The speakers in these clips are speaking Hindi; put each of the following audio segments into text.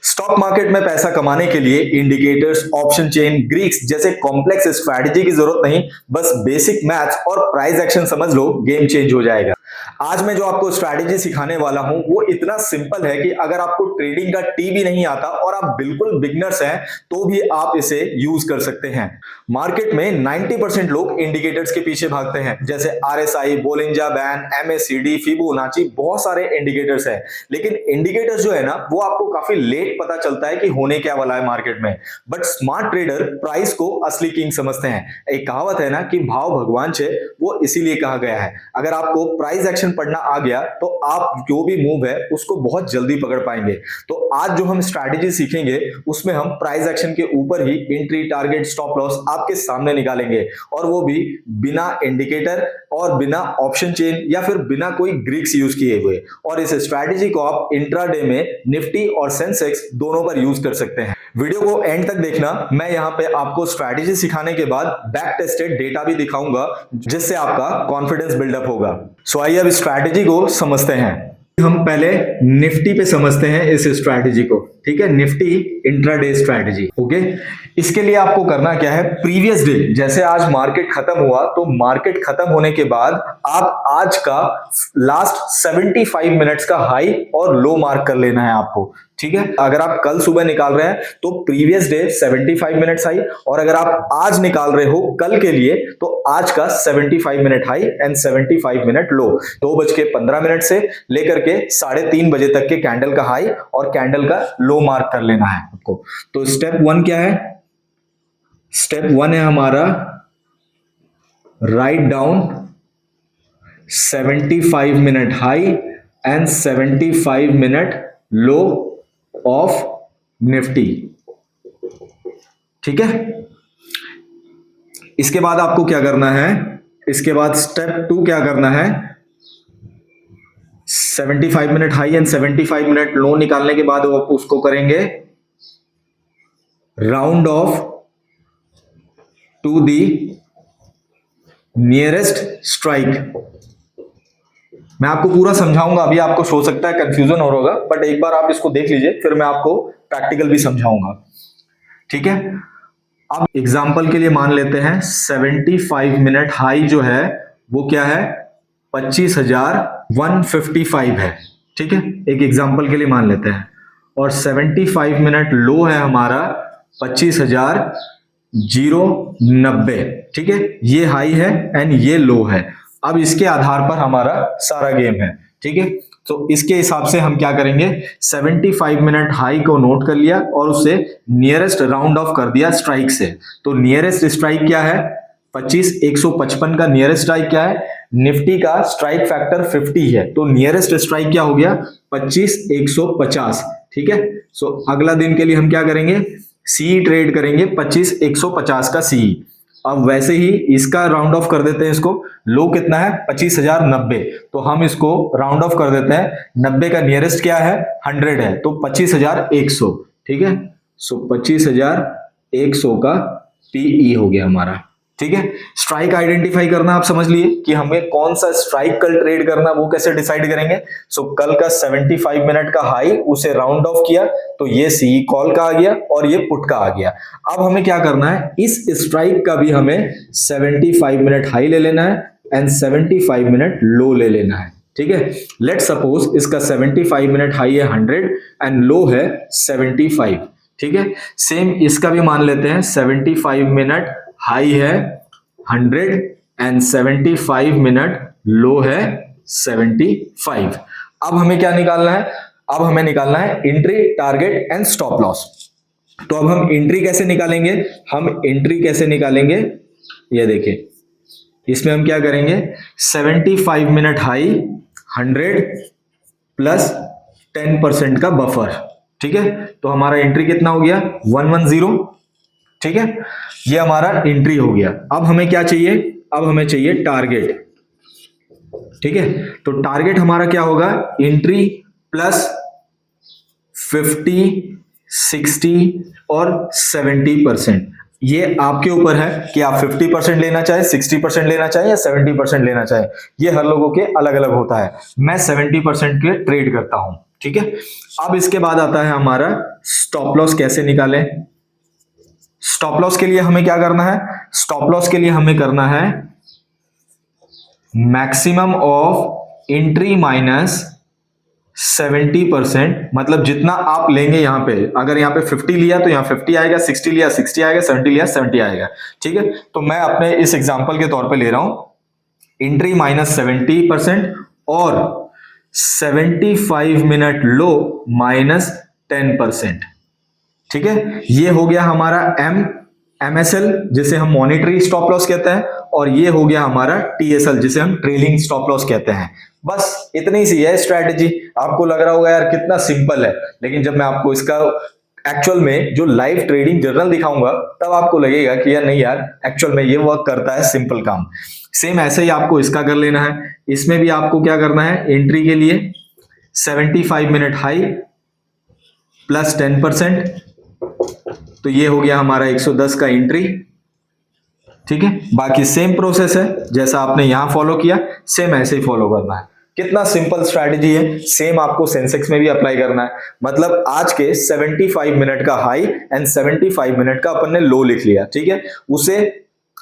स्टॉक मार्केट में पैसा कमाने के लिए इंडिकेटर्स, ऑप्शन चेन, ग्रीक्स जैसे कॉम्प्लेक्स स्ट्रैटेजी की जरूरत नहीं, बस बेसिक मैथ्स और प्राइस एक्शन समझ लो, गेम चेंज हो जाएगा। आज मैं जो आपको स्ट्रैटेजी सिखाने वाला हूं वो इतना सिंपल है कि अगर आपको ट्रेडिंग का टी भी नहीं आता और आप बिल्कुल बिगनर्स हैं तो भी आप इसे यूज कर सकते हैं। मार्केट में 90% लोग इंडिकेटर्स के पीछे भागते हैं, जैसे RSI, Bollinger band, MACD, Fibonacci, बहुत सारे इंडिकेटर्स हैं। लेकिन इंडिकेटर्स जो है ना वो आपको काफी लेट पता चलता है कि होने क्या वाला है मार्केट में। बट स्मार्ट ट्रेडर प्राइस को असली किंग समझते हैं। एक कहावत है ना कि भाव भगवान छे, वो इसीलिए कहा गया है। अगर आपको प्राइस एक्शन पढ़ना आ गया तो आप जो भी मूव है उसको बहुत जल्दी पकड़ पाएंगे। तो आज जो हम स्ट्रैटेजी सीखेंगे उसमें हम प्राइस एक्शन के ऊपर ही एंट्री, टारगेट, स्टॉप लॉस आपके सामने निकालेंगे, और वो भी बिना इंडिकेटर और बिना ऑप्शन चेन या फिर बिना कोई ग्रीक्स यूज किए हुए। और इस स्ट्रैटेजी को आप इंट्राडे में निफ्टी और सेंसेक्स दोनों पर यूज कर सकते हैं। वीडियो को एंड तक देखना। मैं यहाँ पे आपको स्ट्रैटेजी सिखाने के बाद बैक टेस्टेड डेटा भी दिखाऊंगा जिससे आपका कॉन्फिडेंस बिल्डअप होगा। सो आइए अब स्ट्रैटेजी को समझते हैं। हम पहले निफ्टी पे समझते हैं इस स्ट्रैटेजी को, ठीक है। Nifty intraday strategy, okay. इसके लिए आपको करना क्या है, प्रीवियस डे जैसे आज मार्केट खत्म हुआ तो मार्केट खत्म होने के बाद आप आज का लास्ट 75 मिनट्स का हाई और लो मार्क कर लेना है आपको, ठीक है। अगर आप कल सुबह निकाल रहे हैं तो प्रीवियस डे 75 मिनट्स हाई, और अगर आप आज निकाल रहे हो कल के लिए तो आज का 75 मिनट हाई एंड 75 मिनट लो। 2:15 से लेकर के 3:30 बजे तक के कैंडल का हाई और कैंडल का लो मार्क कर लेना है आपको। तो स्टेप 1 क्या है? स्टेप 1 है हमारा write down 75 minute high and 75 minute low of Nifty, ठीक है। इसके बाद आपको क्या करना है, इसके बाद स्टेप 2 क्या करना है, 75 minute high and 75 minute low निकालने के बाद आप उसको करेंगे round off to the nearest strike. मैं आपको पूरा समझाऊंगा, अभी आपको हो सकता है कंफ्यूजन हो रहा होगा, बट एक बार आप इसको देख लीजिए, फिर मैं आपको प्रैक्टिकल भी समझाऊंगा, ठीक है। अब एग्जांपल के लिए मान लेते हैं 75 मिनट हाई जो है वो क्या है, 25,155 है, ठीक है। एक एग्जांपल के लिए मान लेते हैं। और 75 मिनट लो है हमारा 25,090, ठीक है। ये हाई है एंड ये लो है। अब इसके आधार पर हमारा सारा गेम है, ठीक है। तो इसके हिसाब से हम क्या करेंगे, 75 मिनट हाई को नोट कर लिया और उसे नियरेस्ट राउंड ऑफ कर दिया स्ट्राइक से। तो नियरेस्ट स्ट्राइक क्या है, 25,155 का नियरेस्ट स्ट्राइक क्या है, निफ्टी का स्ट्राइक फैक्टर 50 है, तो नियरेस्ट स्ट्राइक क्या हो गया, 25,150, ठीक है। सो अगला दिन के लिए हम क्या करेंगे, सी ट्रेड करेंगे 25,150 का सी। अब वैसे ही इसका राउंड ऑफ कर देते हैं, इसको लो कितना है 25,090, तो हम इसको राउंड ऑफ कर देते हैं, 90 का नियरेस्ट क्या है 100 है, तो 25,100, ठीक है। सो 25,100 का पीई हो गया हमारा, ठीक है। स्ट्राइक आइडेंटिफाई करना आप समझ लिए कि हमें कौन सा स्ट्राइक कल ट्रेड करना, वो कैसे डिसाइड करेंगे। सो कल का 75 मिनट का हाई उसे राउंड ऑफ किया तो ये सी कॉल का आ गया और ये पुट का आ गया। अब हमें क्या करना है, इस स्ट्राइक का भी हमें 75 मिनट हाई ले लेना है एंड 75 मिनट लो ले लेना है, ठीक है। लेट सपोज इसका 75 मिनट हाई है 100 एंड लो है 75, ठीक है। सेम इसका भी मान लेते हैं 75 मिनट हाई है 100 एंड 75 मिनट लो है 75। अब हमें क्या निकालना है, अब हमें निकालना है entry, target and stop loss. तो अब हम एंट्री कैसे निकालेंगे, हम एंट्री कैसे निकालेंगे, ये देखिए। इसमें हम क्या करेंगे, 75 मिनट हाई 100 प्लस 10% का बफर, ठीक है। तो हमारा एंट्री कितना हो गया 110, ठीक है। ये हमारा एंट्री हो गया। अब हमें क्या चाहिए, अब हमें चाहिए टारगेट, ठीक है। तो टारगेट हमारा क्या होगा, एंट्री प्लस 50, 60 और 70%। ये आपके ऊपर है कि आप 50% लेना चाहे, 60% लेना चाहे या 70% लेना चाहे। ये हर लोगों के अलग अलग होता है। मैं 70% के ट्रेड करता हूं, ठीक है। अब इसके बाद आता है हमारा स्टॉप लॉस कैसे निकालें। स्टॉप लॉस के लिए हमें क्या करना है, स्टॉप लॉस के लिए हमें करना है मैक्सिमम ऑफ एंट्री माइनस 70%, मतलब जितना आप लेंगे यहां पे, अगर यहां पे 50 लिया तो यहां 50 आएगा, 60 लिया 60 आएगा, 70 लिया 70 आएगा। ठीक है, तो मैं अपने इस एग्जांपल के तौर पे ले रहा हूं एंट्री माइनस 70% और 75 मिनट लो माइनस 10%। ठीक है, ये हो गया हमारा एमएसएल जिसे हम मॉनिटरी स्टॉप लॉस कहते हैं, और ये हो गया हमारा टीएसएल जिसे हम ट्रेलिंग स्टॉप लॉस कहते हैं। बस इतनी सी है स्ट्रैटेजी। आपको लग रहा होगा यार कितना सिंपल है, लेकिन जब मैं आपको इसका एक्चुअल में जो लाइव ट्रेडिंग जर्नल दिखाऊंगा तब आपको लगेगा कि यार नहीं यार, एक्चुअल में ये वर्क करता है, सिंपल काम। सेम ऐसे ही आपको इसका कर लेना है। इसमें भी आपको क्या करना है, एंट्री के लिए 75 मिनट हाई प्लस 10%, तो ये हो गया हमारा 110 का एंट्री। ठीक है, बाकी सेम प्रोसेस है जैसा आपने यहां फॉलो किया, सेम ऐसे ही फॉलो करना है। कितना सिंपल स्ट्रैटेजी है, सेम आपको सेंसेक्स में भी अप्लाई करना है। मतलब आज के 75 मिनट का हाई एंड 75 मिनट का अपन ने लो लिख लिया, ठीक है, उसे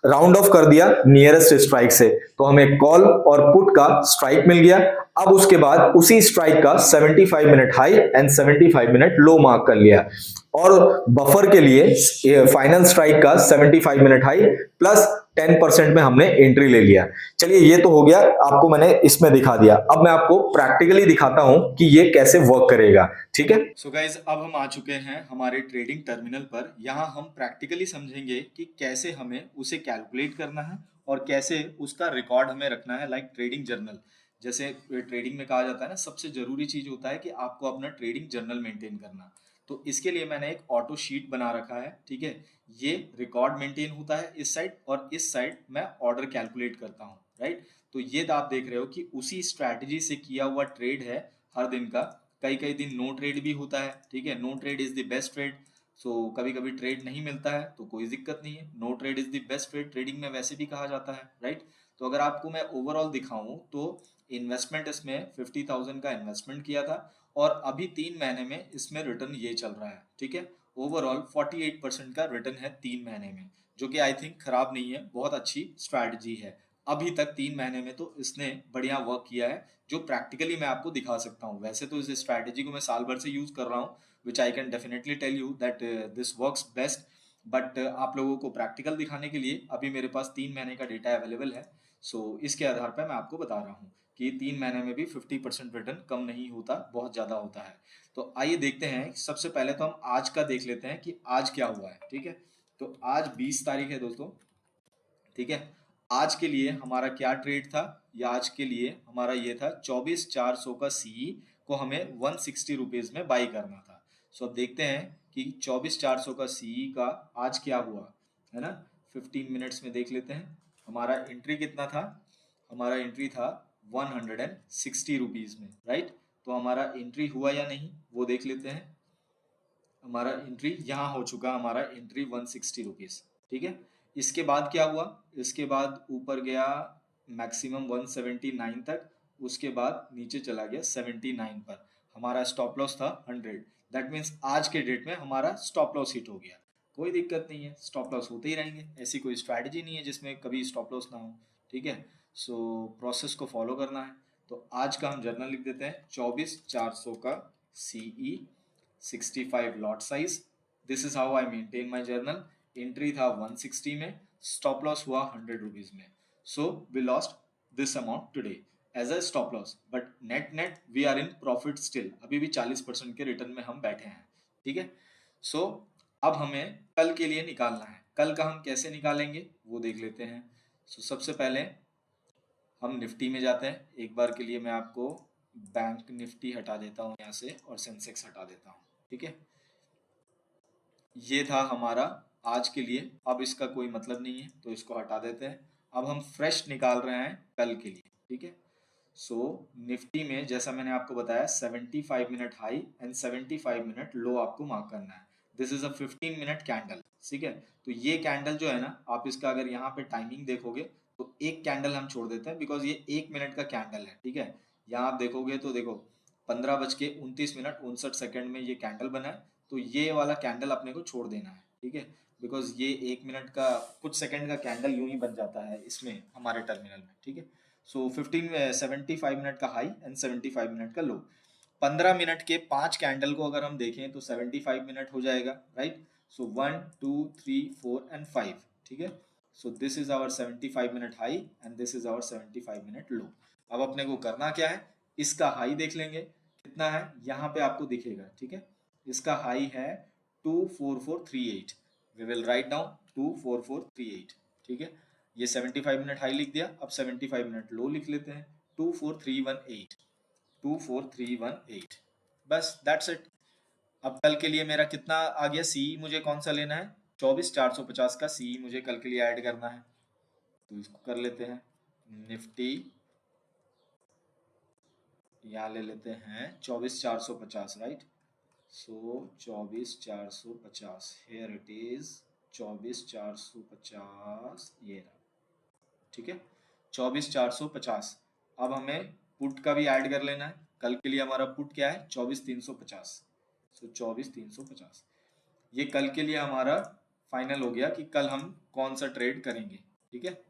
राउंड ऑफ कर दिया नियरेस्ट स्ट्राइक से, तो हमें कॉल और पुट का स्ट्राइक मिल गया। अब उसके बाद उसी स्ट्राइक का 75 minute high and 75 minute low mark कर लिया, और बफर के लिए फाइनल स्ट्राइक का 75 मिनट हाई प्लस 10% में हमने एंट्री ले लिया। चलिए ये तो हो गया, आपको मैंने इसमें दिखा दिया। अब मैं आपको प्रैक्टिकली दिखाता हूं कि ये कैसे वर्क करेगा। ठीक है, सो गाइज अब हम आ चुके हैं हमारे ट्रेडिंग टर्मिनल पर। यहाँ हम प्रैक्टिकली समझेंगे कि कैसे हमें उसे कैलकुलेट करना है और कैसे उसका रिकॉर्ड हमें रखना है, लाइक ट्रेडिंग जर्नल। जैसे ट्रेडिंग में कहा जाता है ना, सबसे जरूरी चीज होता है कि आपको अपना ट्रेडिंग जर्नल मेंटेन करना। तो इसके लिए मैंने एक ऑटो शीट बना रखा है। ठीक है, ये रिकॉर्ड मेंटेन होता है इस साइड, और इस साइड मैं ऑर्डर कैलकुलेट करता हूँ। राइट, तो ये आप देख रहे हो कि उसी स्ट्रैटेजी से किया हुआ ट्रेड है हर दिन का। कई कई दिन नो ट्रेड भी होता है। ठीक है, no trade is the best trade. So कभी कभी ट्रेड नहीं मिलता है तो कोई दिक्कत नहीं है, no trade is the best trade, trading में वैसे भी कहा जाता है। राइट, तो अगर आपको मैं ओवरऑल दिखाऊं तो इन्वेस्टमेंट इसमें 50,000 का इन्वेस्टमेंट किया था, और अभी 3 महीने में इसमें रिटर्न ये चल रहा है। ठीक है, ओवरऑल 48% का रिटर्न है 3 महीने में, जो कि आई थिंक खराब नहीं है, बहुत अच्छी स्ट्रैटेजी है। अभी तक 3 महीने में तो इसने बढ़िया वर्क किया है, जो प्रैक्टिकली मैं आपको दिखा सकता हूँ। वैसे तो इस स्ट्रैटेजी को मैं साल भर से यूज कर रहा हूँ, which I can definitely tell you that this works best, but आप लोगों को प्रैक्टिकल दिखाने के लिए अभी मेरे पास 3 महीने का डेटा अवेलेबल है। सो इसके आधार पर मैं आपको बता रहा हूँ कि 3 महीने में भी 50% रिटर्न कम नहीं होता, बहुत ज्यादा होता है। तो आइए देखते हैं, सबसे पहले तो हम आज का देख लेते हैं कि आज क्या हुआ है। ठीक है, तो आज 20 तारीख है दोस्तों। ठीक है, आज के लिए हमारा क्या ट्रेड था, या आज के लिए हमारा ये था 24,400 का सीई को हमें 160 रुपीज में बाई करना था। सो अब देखते हैं कि 24,400 का सीई का आज क्या हुआ, है ना। 15 मिनट्स में देख लेते हैं हमारा एंट्री कितना था। हमारा एंट्री था 160 रुपीज में। राइट, तो हमारा एंट्री हुआ या नहीं वो देख लेते हैं। हमारा एंट्री यहाँ हो चुका, हमारा एंट्री 160 रुपीज। ठीक है, इसके बाद क्या हुआ, इसके बाद ऊपर गया मैक्सिमम 179 तक, उसके बाद नीचे चला गया 79 पर। हमारा स्टॉप लॉस था 100। दैट मीन्स आज के डेट में हमारा स्टॉप लॉस हिट हो गया। कोई दिक्कत नहीं है, स्टॉप लॉस होते ही रहेंगे, ऐसी कोई स्ट्रैटेजी नहीं है जिसमें कभी स्टॉप लॉस ना हो। ठीक है, सो प्रोसेस को फॉलो करना है। तो आज का हम जर्नल लिख देते हैं 24,400 का CE, 65 lot size. This is how I maintain my journal. Entry था 160 में, स्टॉप लॉस हुआ 100 रुपीज में। So we lost this amount today as a stop loss, but net net we are in profit still. अभी भी 40% के रिटर्न में हम बैठे हैं। ठीक है, सो अब हमें कल के लिए निकालना है। कल का हम कैसे निकालेंगे वो देख लेते हैं। सो सबसे पहले हम निफ्टी में जाते हैं। एक बार के लिए मैं आपको बैंक निफ्टी हटा देता हूँ यहाँ से, और सेंसेक्स हटा देता हूँ। ठीक है, ये था हमारा आज के लिए, अब इसका कोई मतलब नहीं है तो इसको हटा देते हैं। अब हम फ्रेश निकाल रहे हैं कल के लिए। ठीक है, सो निफ्टी में जैसा मैंने आपको बताया 75 मिनट हाई एंड 75 मिनट लो आपको मार्क करना है। This is a 15 minute candle. ठीक है, तो ये कैंडल जो है ना, आप इसका अगर यहाँ पे टाइमिंग देखोगे तो एक कैंडल हम छोड़ देते हैं, बिकॉज ये 1 मिनट का कैंडल है। ठीक है, यहाँ आप देखोगे तो देखो 15:29 में ये कैंडल बना है, तो ये वाला कैंडल अपने को छोड़ देना है, ठीक है, बिकॉज ये 1 मिनट का कुछ सेकंड का कैंडल यूं ही बन जाता है इसमें हमारे टर्मिनल में, ठीक है। सो 75 मिनट का हाई एंड 75 मिनट का लो। 15 मिनट के 5 कैंडल को अगर हम देखें तो 75 मिनट हो जाएगा, राइट। सो 1 2 3 4 एंड 5, ठीक है। So this is our 75 minute high and this is our 75 minute low. अब अपने को करना क्या है, इसका हाई देख लेंगे कितना है, यहाँ पे आपको दिखेगा, ठीक है। इसका हाई है 24438, वी विल राइट डाउन 24438, ठीक है। ये 75 मिनट हाई लिख दिया, अब 75 मिनट लो लिख लेते हैं 24318, 24318, बस दैट्स इट। अब कल के लिए मेरा कितना आ गया, सी मुझे कौन सा लेना है, 24450 का सी मुझे कल के लिए ऐड करना है, तो इसको कर लेते हैं। निफ्टी यहाँ ले लेते हैं 24450, right. So 24450, here it is 24450, ये रहा, ठीक है, 24450। अब हमें पुट का भी ऐड कर लेना है, कल के लिए हमारा पुट क्या है 24350, सो 24350, ये कल के लिए हमारा फाइनल हो गया कि कल हम कौन सा ट्रेड करेंगे, ठीक है।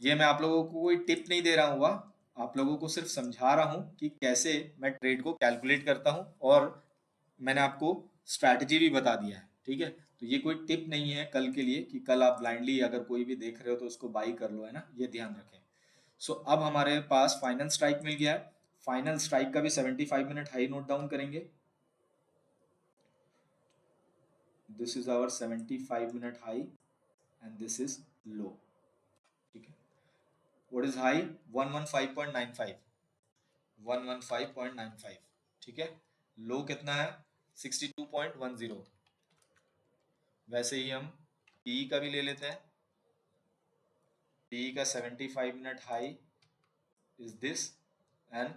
ये मैं आप लोगों को कोई टिप नहीं दे रहा हूँ, आप लोगों को सिर्फ समझा रहा हूँ कि कैसे मैं ट्रेड को कैलकुलेट करता हूँ, और मैंने आपको स्ट्रैटेजी भी बता दिया है, ठीक है। तो ये कोई टिप नहीं है कल के लिए कि कल आप ब्लाइंडली अगर कोई भी देख रहे हो तो उसको बाई कर लो, है ना, ये ध्यान रखें। सो अब हमारे पास फाइनल स्ट्राइक मिल गया है, फाइनल स्ट्राइक का भी 75 मिनट हाई नोट डाउन करेंगे। This is our 75 minute high and this is low, ठीक है। व्हाट इज हाई 115.95, 115.95, ठीक है। लो कितना है 62.10। वैसे ही हम पी का भी ले लेते हैं, पी का 75 minute high is this and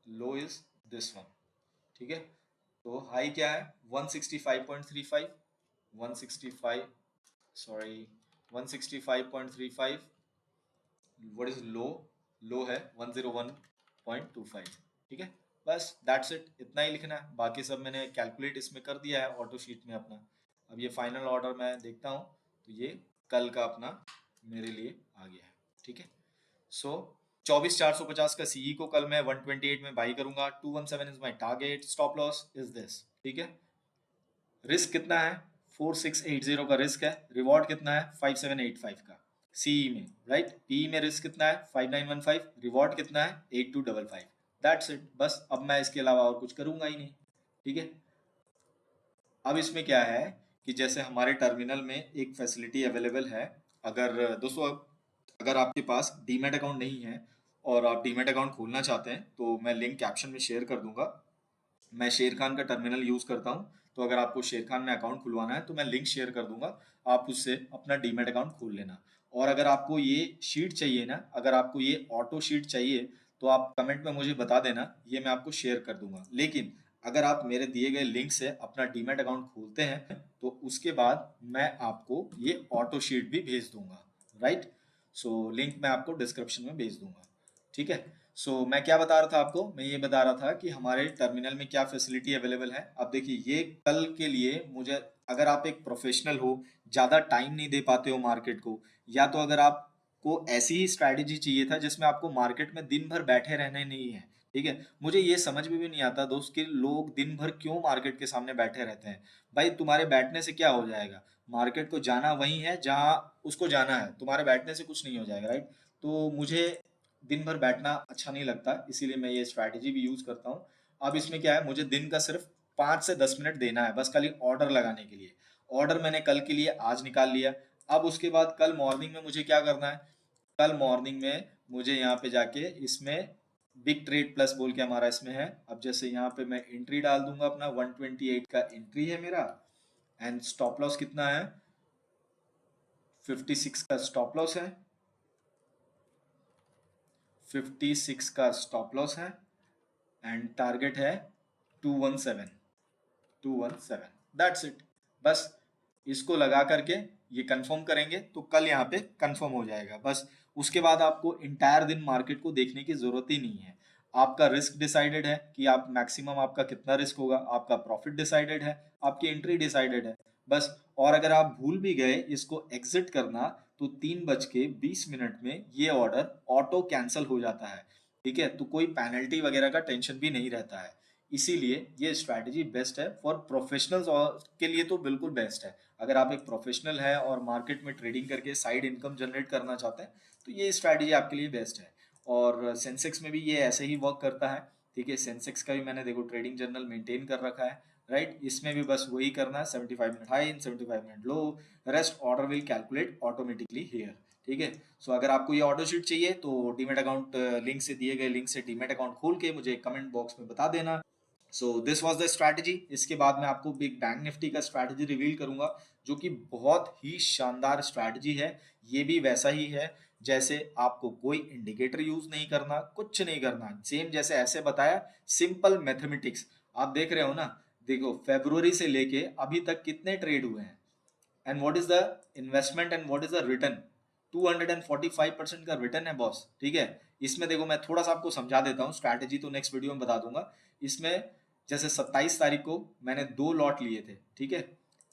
low is this one, ठीक है। तो हाई क्या है 165.35, 165, सॉरी 165.35। व्हाट इज लो, लो है 101.25, ठीक है। बस दैट्स इट, इतना ही लिखना है, बाकी सब मैंने कैलकुलेट इसमें कर दिया है ऑटो शीट में अपना। अब ये फाइनल ऑर्डर मैं देखता हूँ, तो ये कल का अपना मेरे लिए आ गया है, ठीक है। सो 24450 का सीई को कल मैं 128 में बाई करूंगा, 217 is my target, stop loss is this, ठीक है। रिस्क कितना है 4680 का रिस्क है, रिवॉर्ड कितना है 5785 का सीई में, राइट। पी में रिस्क कितना है 5915, रिवॉर्ड कितना है 8255, दैट्स इट। बस अब मैं इसके अलावा और कुछ करूंगा ही नहीं, ठीक है। अब इसमें क्या है कि जैसे हमारे टर्मिनल में एक फैसिलिटी अवेलेबल है, अगर दोस्तों अगर आपके पास डीमैट अकाउंट नहीं है और आप डीमैट अकाउंट खोलना चाहते हैं तो मैं लिंक कैप्शन में शेयर कर दूंगा। मैं शेर खान का टर्मिनल यूज करता हूँ, तो अगर आपको शेर खान में अकाउंट खुलवाना है तो मैं लिंक शेयर कर दूंगा, आप उससे अपना डीमैट अकाउंट खोल लेना। और अगर आपको ये शीट चाहिए ना, अगर आपको ये ऑटो शीट चाहिए तो आप कमेंट में मुझे बता देना, ये मैं आपको शेयर कर दूंगा। लेकिन अगर आप मेरे दिए गए लिंक से अपना डीमैट अकाउंट खोलते हैं तो उसके बाद मैं आपको ये ऑटो शीट भी भेज दूंगा, राइट। सो लिंक मैं आपको डिस्क्रिप्शन में भेज दूंगा, ठीक है। मैं क्या बता रहा था आपको, मैं ये बता रहा था कि हमारे टर्मिनल में क्या फैसिलिटी अवेलेबल है। अब देखिए ये कल के लिए मुझे, अगर आप एक प्रोफेशनल हो, ज़्यादा टाइम नहीं दे पाते हो मार्केट को, या तो अगर आपको ऐसी ही स्ट्रैटेजी चाहिए था जिसमें आपको मार्केट में दिन भर बैठे रहने नहीं है, ठीक है। मुझे ये समझ में भी नहीं आता दोस्त कि लोग दिन भर क्यों मार्केट के सामने बैठे रहते हैं। भाई तुम्हारे बैठने से क्या हो जाएगा, मार्केट को जाना वही है जहाँ उसको जाना है, तुम्हारे बैठने से कुछ नहीं हो जाएगा, राइट। तो मुझे दिन भर बैठना अच्छा नहीं लगता, इसीलिए मैं ये स्ट्रैटेजी भी यूज करता हूँ। अब इसमें क्या है, मुझे दिन का सिर्फ 5 से 10 मिनट देना है बस, खाली ऑर्डर लगाने के लिए। ऑर्डर मैंने कल के लिए आज निकाल लिया। अब उसके बाद कल मॉर्निंग में मुझे क्या करना है, कल मॉर्निंग में मुझे यहाँ पे जाके इसमें बिग ट्रेड प्लस बोल के हमारा इसमें है। अब जैसे यहाँ पे मैं एंट्री डाल दूंगा अपना, 128 का एंट्री है मेरा, एंड स्टॉप लॉस कितना है 56 का स्टॉप लॉस है, 56 का स्टॉप लॉस है, एंड टारगेट है 217, 217, दैट्स इट। बस इसको लगा करके ये कंफर्म करेंगे तो कल यहाँ पे कंफर्म हो जाएगा बस। उसके बाद आपको इंटायर दिन मार्केट को देखने की जरूरत ही नहीं है। आपका रिस्क डिसाइडेड है कि आप मैक्सिमम आपका कितना रिस्क होगा, आपका प्रॉफिट डिसाइडेड है, आपकी एंट्री डिसाइडेड है, बस। और अगर आप भूल भी गए इसको एग्जिट करना तो 3:20 में ये ऑर्डर ऑटो कैंसल हो जाता है, ठीक है। तो कोई पेनल्टी वगैरह का टेंशन भी नहीं रहता है। इसीलिए ये स्ट्रैटेजी बेस्ट है फॉर प्रोफेशनल्स, और के लिए तो बिल्कुल बेस्ट है। अगर आप एक प्रोफेशनल है और मार्केट में ट्रेडिंग करके साइड इनकम जनरेट करना चाहते हैं तो ये स्ट्रैटेजी आपके लिए बेस्ट है। और सेंसेक्स में भी ये ऐसे ही वर्क करता है, ठीक है। सेंसेक्स का भी मैंने देखो ट्रेडिंग जर्नल मेंटेन कर रखा है, राइट। इसमें भी बस वही करना है, 75 minute high, 75 minute low, rest order will calculate automatically here, ठीक है। सो अगर आपको ये ऑर्डर शीट चाहिए तो डीमेट अकाउंट लिंक से, दिए गए लिंक से डीमेट अकाउंट खोल के मुझे कमेंट बॉक्स में बता देना। So this was the strategy. इसके बाद मैं आपको बिग बैंक निफ्टी का स्ट्रैटेजी रिवील करूंगा, जो कि बहुत ही शानदार स्ट्रैटेजी है। ये भी वैसा ही है जैसे आपको कोई इंडिकेटर यूज नहीं करना, कुछ नहीं करना, सेम जैसे ऐसे बताया, सिंपल मैथमेटिक्स। आप देख रहे हो ना, देखो फरवरी से लेके अभी तक कितने ट्रेड हुए हैं, and what is the investment and what is the return. 245% का रिटर्न है बॉस, ठीक है। इसमें देखो मैं थोड़ा सा आपको समझा देता हूँ, स्ट्रैटेजी तो नेक्स्ट वीडियो में बता दूंगा। इसमें जैसे 27 तारीख को मैंने 2 लॉट लिए थे, ठीक है।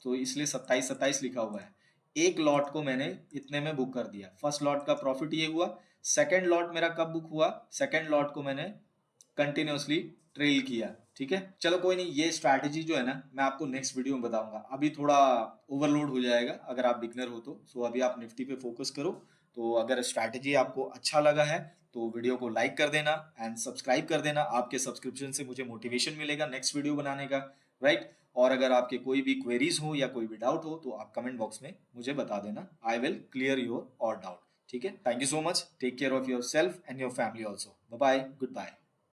तो इसलिए 27-27 लिखा हुआ है। एक लॉट को मैंने इतने में बुक कर दिया, फर्स्ट लॉट का प्रॉफिट ये हुआ। सेकंड लॉट मेरा कब बुक हुआ, सेकंड लॉट को मैंने कंटिन्यूअसली ट्रेल किया, ठीक है। चलो कोई नहीं, ये स्ट्रैटेजी जो है ना मैं आपको नेक्स्ट वीडियो में बताऊंगा, अभी थोड़ा ओवरलोड हो जाएगा अगर आप बिगनर हो तो। सो अभी आप निफ्टी पे फोकस करो। तो अगर स्ट्रैटेजी आपको अच्छा लगा है तो वीडियो को लाइक कर देना एंड सब्सक्राइब कर देना। आपके सब्सक्रिप्शन से मुझे मोटिवेशन मिलेगा नेक्स्ट वीडियो बनाने का, राइट। और अगर आपके कोई भी क्वेरीज हो या कोई भी डाउट हो तो आप कमेंट बॉक्स में मुझे बता देना, I will clear your all doubt, ठीक है। Thank you so much, take care of your self and your family also, bye bye, good bye.